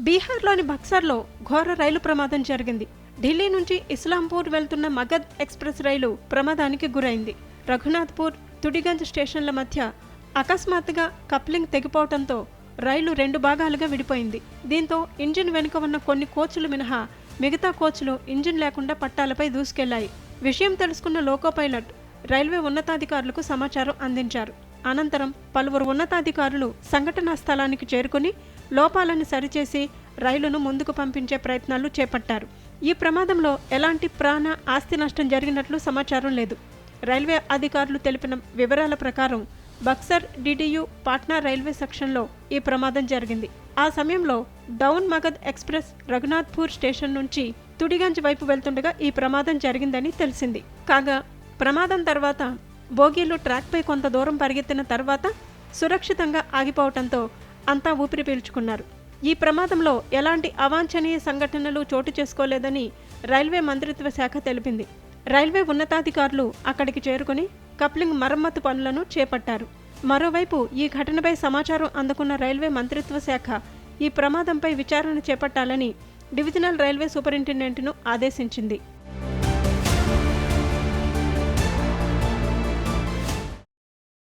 బీహార్లోని బక్సర్లో ఘోర రైలు ప్రమాదం జరిగింది. ఢిల్లీ నుంచి ఇస్లాంపూర్ వెళ్తున్న మగధ్ ఎక్స్ప్రెస్ రైలు ప్రమాదానికి గురైంది. రఘునాథ్పూర్, తుడిగంజ్ స్టేషన్ల మధ్య అకస్మాత్తుగా కప్లింగ్ తెగిపోవడంతో రైలు 2 భాగాలుగా విడిపోయింది. దీంతో ఇంజిన్ వెనుక ఉన్న కొన్ని కోచ్లు మినహా మిగతా కోచ్లు ఇంజిన్ లేకుండా పట్టాలపై దూసుకెళ్లాయి. విషయం తెలుసుకున్న లోకో పైలట్ రైల్వే ఉన్నతాధికారులకు సమాచారం అందించారు. అనంతరం పలువురు ఉన్నతాధికారులు సంఘటనా స్థలానికి చేరుకుని లోపాలను సరిచేసి రైలును ముందుకు పంపించే ప్రయత్నాలు చేపట్టారు. ఈ ప్రమాదంలో ఎలాంటి ప్రాణ, ఆస్తి నష్టం జరిగినట్లు సమాచారం లేదు. రైల్వే అధికారులు తెలిపిన వివరాల ప్రకారం బక్సర్ డిడియు పాట్నా రైల్వే సెక్షన్లో ఈ ప్రమాదం జరిగింది. ఆ సమయంలో down Magadh express Raghunathpur station నుంచి తుడిగంజ్ వైపు వెళ్తుండగా ఈ ప్రమాదం జరిగిందని తెలిసింది. కాగా ప్రమాదం తర్వాత బోగీలు ట్రాక్పై కొంత దూరం పరిగెత్తిన తర్వాత సురక్షితంగా ఆగిపోవడంతో అంతా ఊపిరి పీల్చుకున్నారు. ఈ ప్రమాదంలో ఎలాంటి అవాంఛనీయ సంఘటనలు చోటు చేసుకోలేదని రైల్వే మంత్రిత్వ శాఖ తెలిపింది. రైల్వే ఉన్నతాధికారులు అక్కడికి చేరుకుని కప్లింగ్ మరమ్మతు పనులను చేపట్టారు. మరోవైపు ఈ ఘటనపై సమాచారం అందుకున్న రైల్వే మంత్రిత్వ శాఖ ఈ ప్రమాదంపై విచారణ చేపట్టాలని డివిజనల్ రైల్వే సూపరింటెండెంట్ను ఆదేశించింది.